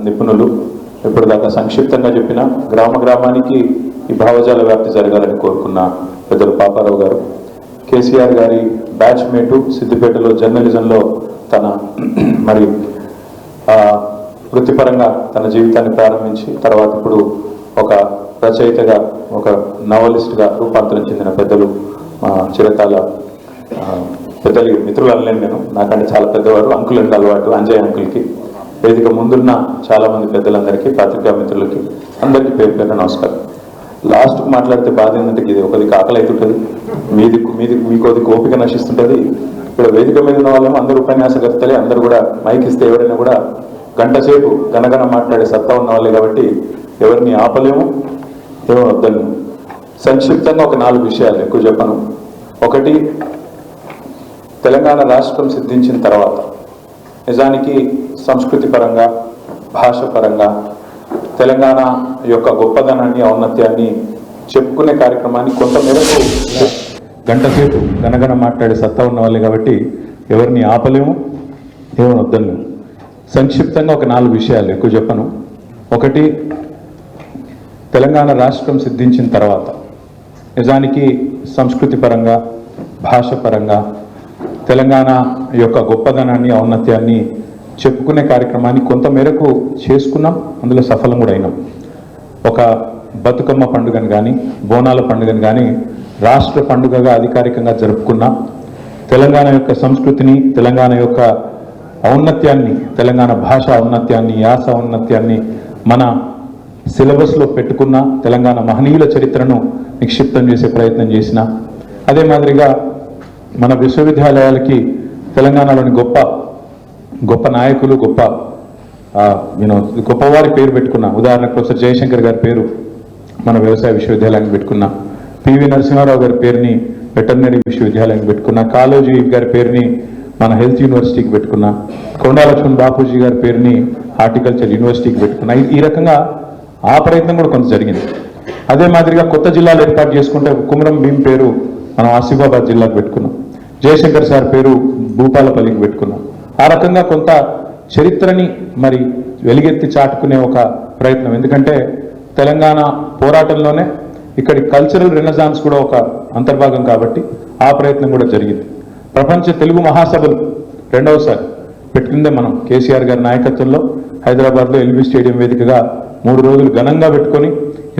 నిపుణులు ఇప్పటిదాకా సంక్షిప్తంగా చెప్పిన గ్రామానికి ఈ భావజాల వ్యాప్తి జరగాలని కోరుకున్న పెద్దలు పాపారావు గారు, కేసీఆర్ గారి బ్యాచ్ మేటు సిద్దిపేటలో జర్నలిజంలో తన మరి వృత్తిపరంగా తన జీవితాన్ని ప్రారంభించి తర్వాత ఇప్పుడు ఒక రచయితగా ఒక నవలిస్ట్గా రూపాంతరం చెందిన పెద్దలు చిరకాల పెద్దలు మిత్రులు అనలేను నేను, నాకంటే చాలా పెద్దవారు, అంకుల్ అంటే అలవాటు అంజయ్ అంకుల్కి, వేదిక ముందున్న చాలామంది పెద్దలందరికీ, పత్రికా మిత్రులకి అందరికీ పేరు పేరు నమస్కారం. లాస్ట్కు మాట్లాడితే బాధ ఏంటంటే ఇది ఒకదికి ఆకలి అవుతుంటుంది, మీకోదికి ఓపిక నశిస్తుంటుంది. ఇక్కడ వేదిక మీద ఉన్న వాళ్ళేమో అందరూ ఉపన్యాసకర్తలే, అందరూ కూడా మైక్ ఇస్తే ఎవరైనా కూడా గంట సేపు గనగన మాట్లాడే సత్తా ఉన్న వాళ్ళే కాబట్టి ఎవరిని ఆపలేము, ఏమో వద్దను. సంక్షిప్తంగా ఒక 4 విషయాలు, ఎక్కువ చెప్పను. ఒకటి, తెలంగాణ రాష్ట్రం సిద్ధించిన తర్వాత నిజానికి సంస్కృతి పరంగా భాష పరంగా తెలంగాణ యొక్క గొప్పదనాన్ని ఔన్నత్యాన్ని చెప్పుకునే కార్యక్రమాన్ని కొంతమేరకు గంట సేపు గనగన మాట్లాడే సత్తా ఉన్న వాళ్ళే కాబట్టి ఎవరిని ఆపలేము, ఏమో వద్దను. సంక్షిప్తంగా ఒక 4 విషయాలు, ఎక్కువ చెప్పను. ఒకటి, తెలంగాణ రాష్ట్రం సిద్ధించిన తర్వాత నిజానికి సంస్కృతి పరంగా భాష పరంగా తెలంగాణ యొక్క గొప్పదనాన్ని ఔన్నత్యాన్ని చెప్పుకునే కార్యక్రమాన్ని కొంతమేరకు చేసుకున్నాం, అందులో సఫలం కూడా అయినాం. ఒక బతుకమ్మ పండుగను కానీ బోనాల పండుగను కానీ రాష్ట్ర పండుగగా అధికారికంగా జరుపుకున్నాం. తెలంగాణ యొక్క సంస్కృతిని, తెలంగాణ యొక్క ఔన్నత్యాన్ని, తెలంగాణ భాష ఔన్నత్యాన్ని, యాస ఔన్నత్యాన్ని మన సిలబస్లో పెట్టుకున్న, తెలంగాణ మహనీయుల చరిత్రను నిక్షిప్తం చేసే ప్రయత్నం చేసిన, అదే మాదిరిగా మన విశ్వవిద్యాలయాలకి తెలంగాణలోని గొప్ప గొప్ప నాయకులు, గొప్పవారి పేరు పెట్టుకున్న, ఉదాహరణకు ప్రొఫెసర్ జయశంకర్ గారి పేరు మన వ్యవసాయ విశ్వవిద్యాలయానికి పెట్టుకున్న, పివి నరసింహారావు గారి పేరుని వెటర్నరీ విశ్వవిద్యాలయానికి పెట్టుకున్న, కాళోజీ గారి పేరుని మన హెల్త్ యూనివర్సిటీకి పెట్టుకున్న, కొండా లక్ష్మణ్ బాపూజీ గారి పేరుని హార్టికల్చర్ యూనివర్సిటీకి పెట్టుకున్న. ఈ రకంగా ఆ ప్రయత్నం కూడా కొంత జరిగింది. అదే మాదిరిగా కొత్త జిల్లాలు ఏర్పాటు చేసుకుంటే కుమరం భీం పేరు మనం ఆసిఫాబాద్ జిల్లాకు పెట్టుకున్నాం, జయశంకర్ సార్ పేరు భూపాలపల్లికి పెట్టుకున్నాం. ఆ రకంగా కొంత చరిత్రని మరి వెలుగెత్తి చాటుకునే ఒక ప్రయత్నం. ఎందుకంటే తెలంగాణ పోరాటంలోనే ఇక్కడి కల్చరల్ రెనెసాన్స్ కూడా ఒక అంతర్భాగం కాబట్టి ఆ ప్రయత్నం కూడా జరిగింది. ప్రపంచ తెలుగు మహాసభలు రెండవసారి పెట్టుకుందే మనం కేసీఆర్ గారి నాయకత్వంలో హైదరాబాద్లో ఎల్బీ స్టేడియం వేదికగా 3 రోజులు ఘనంగా పెట్టుకొని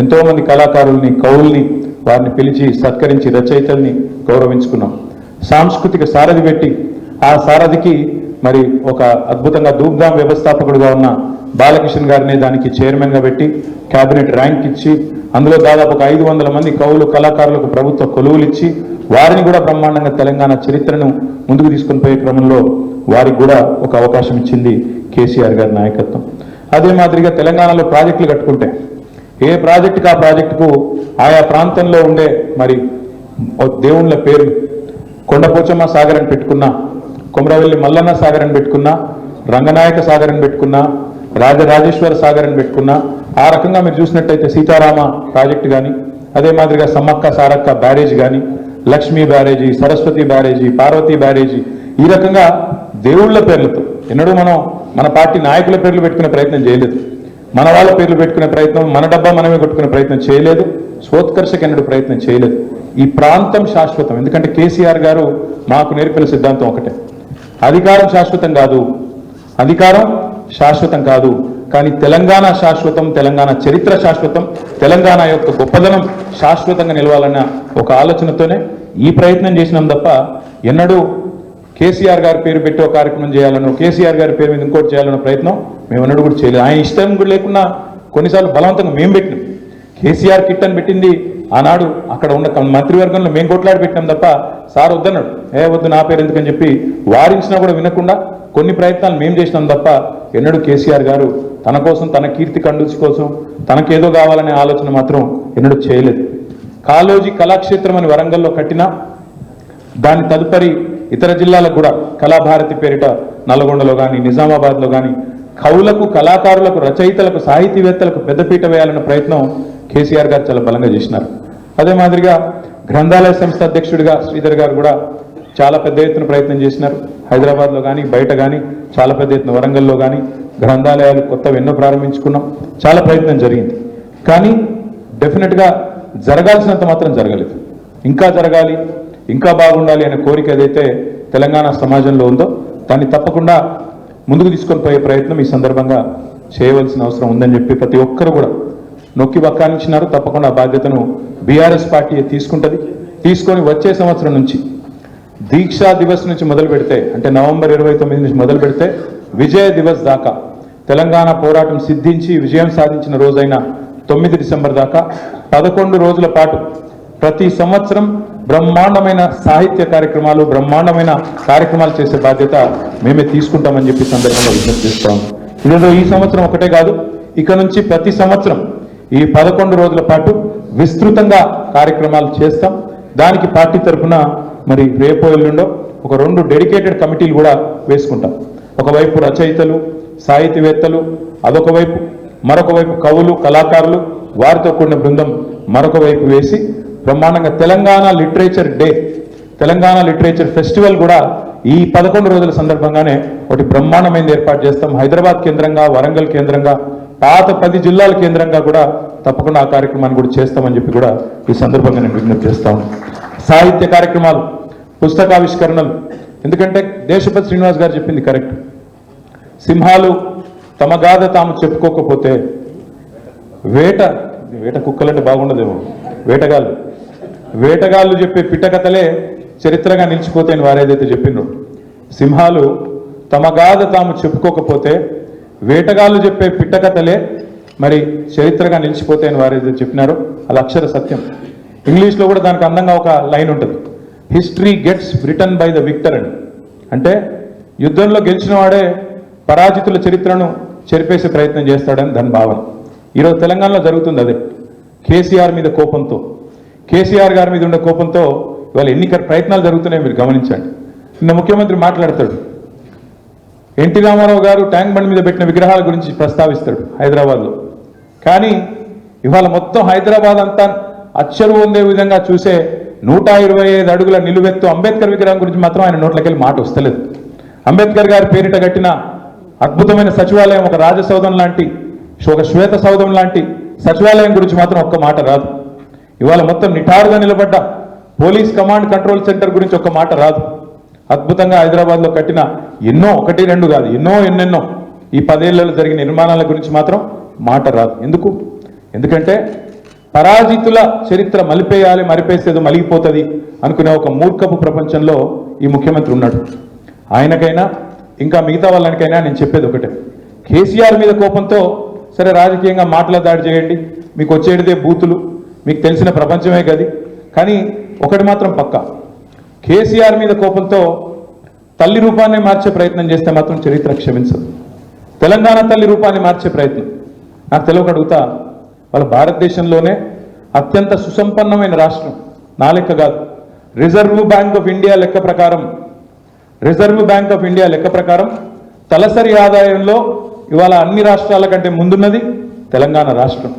ఎంతోమంది కళాకారుల్ని, కవుల్ని వారిని పిలిచి సత్కరించి రచయితల్ని గౌరవించుకున్నాం. సాంస్కృతిక సారథి పెట్టి ఆ సారథికి మరి ఒక అద్భుతంగా ధూమ్ధాం వ్యవస్థాపకుడుగా ఉన్న బాలకిషన్ గారిని దానికి చైర్మన్గా పెట్టి క్యాబినెట్ ర్యాంక్ ఇచ్చి అందులో దాదాపు ఒక 500 మంది కవులు, కళాకారులకు ప్రభుత్వ కొలువులు ఇచ్చి వారిని కూడా బ్రహ్మాండంగా తెలంగాణ చరిత్రను ముందుకు తీసుకొని పోయే క్రమంలో వారికి కూడా ఒక అవకాశం ఇచ్చింది కేసీఆర్ గారి నాయకత్వం. అదే మాదిరిగా తెలంగాణలో ప్రాజెక్టులు కట్టుకుంటే ఏ ప్రాజెక్టుకు ఆ ప్రాజెక్టుకు ఆయా ప్రాంతంలో ఉండే మరి దేవుళ్ళ పేరు, కొండపోచమ్మ సాగర్ అని పెట్టుకున్నా, కొమరవెల్లి మల్లన్న సాగర్ అని పెట్టుకున్నా, రంగనాయక సాగర్ అని పెట్టుకున్నా, రాజరాజేశ్వర సాగర్ అని పెట్టుకున్నా. ఆ రకంగా మీరు చూసినట్టయితే సీతారామ ప్రాజెక్టు కానీ, అదే మాదిరిగా సమ్మక్క సారక్క బ్యారేజ్ కానీ, లక్ష్మీ బ్యారేజీ, సరస్వతి బ్యారేజీ, పార్వతీ బ్యారేజీ, ఈ రకంగా దేవుళ్ళ పేర్లతో ఎన్నడూ మనం మన పార్టీ నాయకుల పేర్లు పెట్టుకునే ప్రయత్నం చేయలేదు, మన వాళ్ళ పేర్లు పెట్టుకునే ప్రయత్నం, మన డబ్బా మనమే కొట్టుకునే ప్రయత్నం చేయలేదు, స్వోత్కర్షకు ఎన్నడూ ప్రయత్నం చేయలేదు. ఈ ప్రాంతం శాశ్వతం. ఎందుకంటే కేసీఆర్ గారు మాకు నేర్పిన సిద్ధాంతం ఒకటే, అధికారం శాశ్వతం కాదు, కానీ తెలంగాణ శాశ్వతం, తెలంగాణ చరిత్ర శాశ్వతం, తెలంగాణ యొక్క గొప్పదనం శాశ్వతంగా నిలవాలన్న ఒక ఆలోచనతోనే ఈ ప్రయత్నం చేసినాం తప్ప ఎన్నడూ కేసీఆర్ గారి పేరు పెట్టి ఒక కార్యక్రమం చేయాలనో, కేసీఆర్ గారి పేరు మీద ఇంకోటి చేయాలన్న ప్రయత్నం మేము ఎన్నడూ కూడా చేయలేదు. ఆయన ఇష్టం కూడా లేకున్నా కొన్నిసార్లు బలవంతంగా మేము పెట్టినాం. కేసీఆర్ కిట్ అని పెట్టింది ఆనాడు అక్కడ ఉన్న మంత్రివర్గంలో మేము కొట్లాడి పెట్టినాం తప్ప సార్ వద్దన్నాడు, వద్దు నా పేరు ఎందుకని చెప్పి వారించినా కూడా వినకుండా కొన్ని ప్రయత్నాలు మేము చేసినాం తప్ప ఎన్నడూ కేసీఆర్ గారు తన కోసం, తన కీర్తి కండుచి కోసం, తనకేదో కావాలనే ఆలోచన మాత్రం ఎన్నడూ చేయలేదు. కాళోజీ కళాక్షేత్రం అని వరంగల్లో కట్టినా దాని తదుపరి ఇతర జిల్లాలకు కూడా కళాభారతి పేరిట నల్గొండలో కానీ నిజామాబాద్లో కానీ కవులకు, కళాకారులకు, రచయితలకు, సాహితీవేత్తలకు పెద్దపీట వేయాలన్న ప్రయత్నం కేసీఆర్ గారు చాలా బలంగా చేసినారు. అదే మాదిరిగా గ్రంథాలయ సంస్థ అధ్యక్షుడిగా శ్రీధర్ గారు కూడా చాలా పెద్ద ఎత్తున ప్రయత్నం చేసినారు. హైదరాబాద్లో కానీ బయట కానీ చాలా పెద్ద ఎత్తున వరంగల్లో కానీ గ్రంథాలయాలు కొత్తవి ఎన్నో ప్రారంభించుకున్నాం, చాలా ప్రయత్నం జరిగింది. కానీ డెఫినెట్గా జరగాల్సినంత మాత్రం జరగలేదు. ఇంకా జరగాలి, ఇంకా బాగుండాలి అనే కోరిక ఏదైతే తెలంగాణ సమాజంలో ఉందో దాన్ని తప్పకుండా ముందుకు తీసుకొని పోయే ప్రయత్నం ఈ సందర్భంగా చేయవలసిన అవసరం ఉందని చెప్పి ప్రతి ఒక్కరు కూడా నొక్కి వక్కానించినారు. తప్పకుండా ఆ బాధ్యతను బీఆర్ఎస్ పార్టీ తీసుకుంటుంది. తీసుకొని వచ్చే సంవత్సరం నుంచి దీక్షా దివస్ నుంచి మొదలు పెడితే, అంటే నవంబర్ 29 నుంచి మొదలు పెడితే విజయ దివస్ దాకా, తెలంగాణ పోరాటం సిద్ధించి విజయం సాధించిన రోజైన 9 డిసెంబర్ దాకా 11 రోజుల పాటు ప్రతి సంవత్సరం బ్రహ్మాండమైన సాహిత్య కార్యక్రమాలు, బ్రహ్మాండమైన కార్యక్రమాలు చేసే బాధ్యత మేమే తీసుకుంటామని చెప్పి సందర్భంగా విజ్ఞప్తి చేస్తాం. ఇదేదో ఈ సంవత్సరం ఒకటే కాదు, ఇక నుంచి ప్రతి సంవత్సరం ఈ 11 రోజుల పాటు విస్తృతంగా కార్యక్రమాలు చేస్తాం. దానికి పార్టీ తరఫున మరి రేపో ఎల్లుండో ఒక 2 డెడికేటెడ్ కమిటీలు కూడా వేసుకుంటాం. ఒకవైపు రచయితలు, సాహితీవేత్తలు, అదొక వైపు, మరొక వైపు కవులు, కళాకారులు, వారితో కూడిన బృందం మరొక వైపు వేసి బ్రహ్మాండంగా Telangana literature day, Telangana literature festival కూడా ఈ 11 రోజుల సందర్భంగానే ఒకటి బ్రహ్మాండమైన ఏర్పాటు చేస్తాం. హైదరాబాద్ కేంద్రంగా, వరంగల్ కేంద్రంగా, పాత 10 జిల్లాల కేంద్రంగా కూడా తప్పకుండా ఆ కార్యక్రమాన్ని కూడా చేస్తామని చెప్పి కూడా ఈ సందర్భంగా నేను విజ్ఞప్తి చేస్తాను. సాహిత్య కార్యక్రమాలు, పుస్తకావిష్కరణలు, ఎందుకంటే దేశపతి శ్రీనివాస్ గారు చెప్పింది కరెక్ట్. సింహాలు తమ గాథ తాము చెప్పుకోకపోతే వేట కుక్కలంటే బాగుండదేమో, వేటగాళ్ళు చెప్పే పిట్టకథలే చరిత్రగా నిలిచిపోతాయని వారేదైతే చెప్పినో, సింహాలు తమ గాథ తాము చెప్పుకోకపోతే వేటగాళ్ళు చెప్పే పిట్టకథలే మరి చరిత్రగా నిలిచిపోతాయని వారేదైతే చెప్పినారో అది అక్షర సత్యం. ఇంగ్లీష్లో కూడా దానికి అందంగా ఒక లైన్ ఉంటుంది, history gets written by the victor అని. అంటే యుద్ధంలో గెలిచిన వాడే పరాజితుల చరిత్రను చెరిపేసే ప్రయత్నం చేస్తాడని దాని భావన. ఈరోజు తెలంగాణలో జరుగుతుంది అదే. కేసీఆర్ మీద కోపంతో, కేసీఆర్ గారి మీద ఉండే కోపంతో ఇవాళ ఎన్నికల ప్రయత్నాలు జరుగుతున్నాయి, మీరు గమనించండి. నిన్న ముఖ్యమంత్రి మాట్లాడతాడు, ఎన్టీ రామారావు గారు ట్యాంక్ బండ్ మీద పెట్టిన విగ్రహాల గురించి ప్రస్తావిస్తాడు హైదరాబాద్లో. కానీ ఇవాళ మొత్తం హైదరాబాద్ అంతా అచ్చరు పొందే విధంగా చూసే 125 అడుగుల నిలువెత్తు అంబేద్కర్ విగ్రహం గురించి మాత్రం ఆయన నోట్లకెళ్ళి మాట వస్తలేదు. అంబేద్కర్ గారి పేరిట కట్టిన అద్భుతమైన సచివాలయం, ఒక రాజసౌధం లాంటి, ఒక శ్వేత సౌధం లాంటి సచివాలయం గురించి మాత్రం ఒక్క మాట రాదు. ఇవాళ మొత్తం నిటారుగా నిలబడ్డ పోలీస్ కమాండ్ కంట్రోల్ సెంటర్ గురించి ఒక్క మాట రాదు. అద్భుతంగా హైదరాబాద్లో కట్టిన ఎన్నో, 1, 2 కాదు, ఎన్నెన్నో ఈ 10 ఏళ్లలో జరిగిన నిర్మాణాల గురించి మాత్రం మాట రాదు. ఎందుకంటే పరాజితుల చరిత్ర మలిపేయాలి, మరిపేసేదో మలిగిపోతుంది అనుకునే ఒక మూర్ఖపు ప్రపంచంలో ఈ ముఖ్యమంత్రి ఉన్నాడు. ఆయనకైనా ఇంకా మిగతా వాళ్ళకైనా నేను చెప్పేది ఒకటే, కేసీఆర్ మీద కోపంతో సరే రాజకీయంగా మాటల దాడి చేయండి, మీకు వచ్చేటిదే బూతులు, మీకు తెలిసిన ప్రపంచమే గది. కానీ ఒకటి మాత్రం పక్కా, కేసీఆర్ మీద కోపంతో తల్లి రూపాన్ని మార్చే ప్రయత్నం చేస్తే మాత్రం చరిత్ర క్షమించదు. తెలంగాణ తల్లి రూపాన్ని మార్చే ప్రయత్నం, నాకు తెలియక అడుగుతా, వాళ్ళ భారతదేశంలోనే అత్యంత సుసంపన్నమైన రాష్ట్రం, నా లెక్క కాదు, రిజర్వ్ బ్యాంక్ ఆఫ్ ఇండియా లెక్క ప్రకారం తలసరి ఆదాయంలో ఇవాళ అన్ని రాష్ట్రాల కంటే ముందున్నది తెలంగాణ రాష్ట్రం.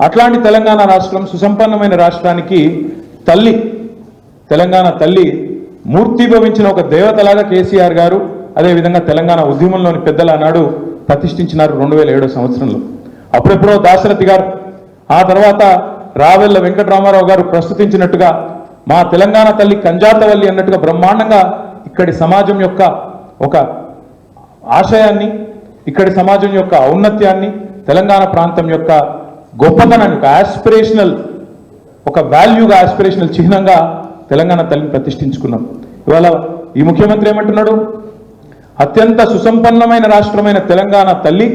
అట్లాంటి తెలంగాణ రాష్ట్రం, సుసంపన్నమైన రాష్ట్రానికి తల్లి, తెలంగాణ తల్లి మూర్తిభవించిన ఒక దేవతలాగా కేసీఆర్ గారు, అదేవిధంగా తెలంగాణ ఉద్యమంలోని పెద్దలు ఆనాడు ప్రతిష్ఠించినారు 2007 సంవత్సరంలో. అప్పుడెప్పుడో దాశరథి గారు, ఆ తర్వాత రావెల్ల వెంకటరామారావు గారు ప్రస్తుతించినట్టుగా మా తెలంగాణ తల్లి కంజాతవల్లి అన్నట్టుగా బ్రహ్మాండంగా ఇక్కడి సమాజం యొక్క ఒక ఆశయాన్ని, ఇక్కడి సమాజం యొక్క ఔన్నత్యాన్ని, తెలంగాణ ప్రాంతం యొక్క గొప్పతనాన్ని ఒక ఆస్పిరేషనల్, ఒక వాల్యూగా, ఆస్పిరేషనల్ చిహ్నంగా తెలంగాణ తల్లిని ప్రతిష్ఠించుకున్నాం. ఇవాళ ఈ ముఖ్యమంత్రి ఏమంటున్నాడు, అత్యంత సుసంపన్నమైన రాష్ట్రమైన తెలంగాణ తల్లి,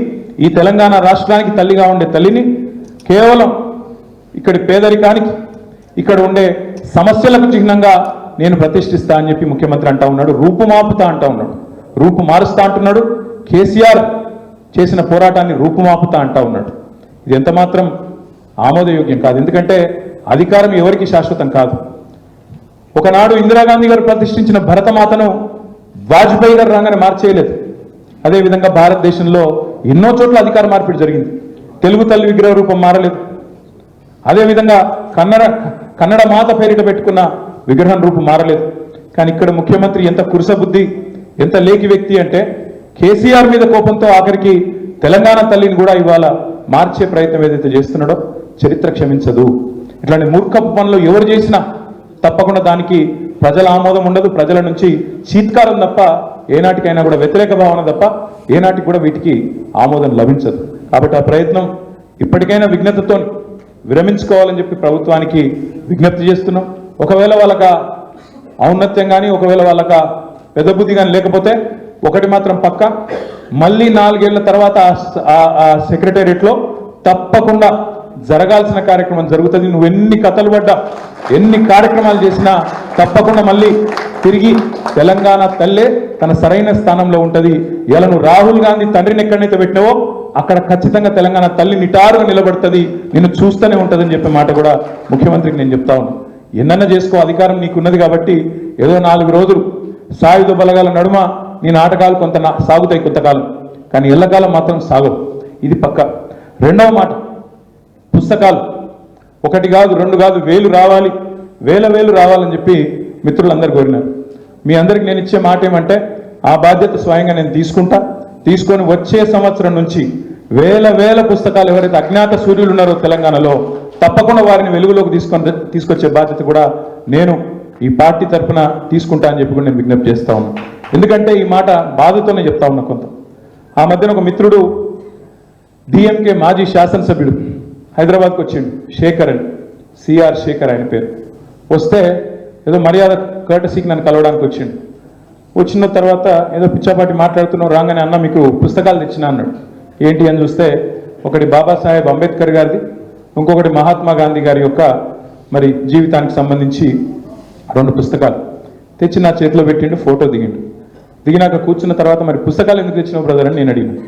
ఈ తెలంగాణ రాష్ట్రానికి తల్లిగా ఉండే తల్లిని కేవలం ఇక్కడి పేదరికానికి, ఇక్కడ ఉండే సమస్యలకు చిహ్నంగా నేను ప్రతిష్ఠిస్తా అని చెప్పి ముఖ్యమంత్రి అంటా ఉన్నాడు. రూపుమాపుతా అంటా ఉన్నాడు, రూపు మారుస్తా అంటున్నాడు. కేసీఆర్ చేసిన పోరాటాన్ని రూపుమాపుతా అంటా ఉన్నాడు. ఇది ఎంత మాత్రం ఆమోదయోగ్యం కాదు. ఎందుకంటే అధికారం ఎవరికి శాశ్వతం కాదు. ఒకనాడు ఇందిరాగాంధీ గారు ప్రతిష్ఠించిన భరతమాతను వాజ్పేయి గారు రాగానే మార్చేయలేదు. అదేవిధంగా భారతదేశంలో ఎన్నో చోట్ల అధికార మార్పిడి జరిగింది. తెలుగు తల్లి విగ్రహ రూపం మారలేదు. అదేవిధంగా కన్నడ మాత పేరిట పెట్టుకున్న విగ్రహం రూపం మారలేదు. కానీ ఇక్కడ ముఖ్యమంత్రి ఎంత కురుసబుద్ధి, ఎంత లేఖి వ్యక్తి అంటే కేసీఆర్ మీద కోపంతో ఆఖరికి తెలంగాణ తల్లిని కూడా ఇవాళ మార్చే ప్రయత్నం ఏదైతే చేస్తున్నాడో చరిత్ర క్షమించదు. ఇట్లాంటి మూర్ఖపు పనులు ఎవరు చేసినా తప్పకుండా దానికి ప్రజల ఆమోదం ఉండదు, ప్రజల నుంచి చీత్కారం తప్ప ఏనాటికైనా కూడా వ్యతిరేక భావన తప్ప ఏనాటికి కూడా వీటికి ఆమోదం లభించదు. కాబట్టి ఆ ప్రయత్నం ఇప్పటికైనా విఘ్నతతో విరమించుకోవాలని చెప్పి ప్రభుత్వానికి విజ్ఞప్తి చేస్తున్నాం. ఒకవేళ వాళ్ళకి ఔన్నత్యం కానీ ఒకవేళ వాళ్ళకి పెద్ద బుద్ధి కానీ లేకపోతే ఒకటి మాత్రం పక్క, మళ్ళీ 4 ఏళ్ల తర్వాత ఆ సెక్రటేరియట్లో తప్పకుండా జరగాల్సిన కార్యక్రమం జరుగుతుంది. నువ్వు ఎన్ని కథలు పడ్డా ఎన్ని కార్యక్రమాలు చేసినా తప్పకుండా మళ్ళీ తిరిగి తెలంగాణ తల్లే తన సరైన స్థానంలో ఉంటుంది. ఇలా నువ్వు రాహుల్ గాంధీ తండ్రిని ఎక్కడైతే పెట్టినావో అక్కడ ఖచ్చితంగా తెలంగాణ తల్లి నిటారుగా నిలబడుతుంది, నిన్ను చూస్తూనే ఉంటుందని చెప్పే మాట కూడా ముఖ్యమంత్రికి నేను చెప్తా ఉన్నాను. ఎన్నన్నా చేసుకో, అధికారం నీకున్నది కాబట్టి ఏదో 4 రోజులు సాయుధ బలగాల నడుమ నీ నాటకాలు కొంత సాగుతాయి కొంతకాలం, కానీ ఎల్లకాలం మాత్రం సాగవు. ఇది పక్క. రెండవ మాట, పుస్తకాలు 1 కాదు 2 కాదు వేలు రావాలి, వేలు రావాలని చెప్పి మిత్రులందరూ కోరినారు. మీ అందరికి నేను ఇచ్చే మాట ఏమంటే ఆ బాధ్యత స్వయంగా నేను తీసుకొని వచ్చే సంవత్సరం నుంచి వేల పుస్తకాలు ఎవరైతే అజ్ఞాత సూర్యులు ఉన్నారో తెలంగాణలో తప్పకుండా వారిని వెలుగులోకి తీసుకొచ్చే బాధ్యత కూడా నేను ఈ పార్టీ తరఫున తీసుకుంటా అని చెప్పి కూడా నేను విజ్ఞప్తి చేస్తా ఉన్నాను. ఎందుకంటే ఈ మాట బాధతోనే చెప్తా ఉన్నా. కొంత ఆ మధ్యన ఒక మిత్రుడు డిఎంకే మాజీ శాసనసభ్యుడు హైదరాబాద్కి వచ్చిండు, శేఖర్ అని, సిఆర్ శేఖర్ ఆయన పేరు. వస్తే ఏదో మర్యాద కర్టసీకి నన్ను కలవడానికి వచ్చిండు. వచ్చిన తర్వాత ఏదో పిచ్చాపాటి మాట్లాడుతున్నావు, రాగానే అన్న మీకు పుస్తకాలు తెచ్చినా అన్నాడు. ఏంటి అని చూస్తే ఒకటి బాబాసాహెబ్ అంబేద్కర్ గారిది, ఇంకొకటి మహాత్మా గాంధీ గారి యొక్క మరి జీవితానికి సంబంధించి 2 పుస్తకాలు తెచ్చి నా చేతిలో పెట్టిండు, ఫోటో దిగిండు. దిగినాక కూర్చున్న తర్వాత మరి పుస్తకాలు ఎందుకు తెచ్చినావు బ్రదర్ అని నేను అడిగాను.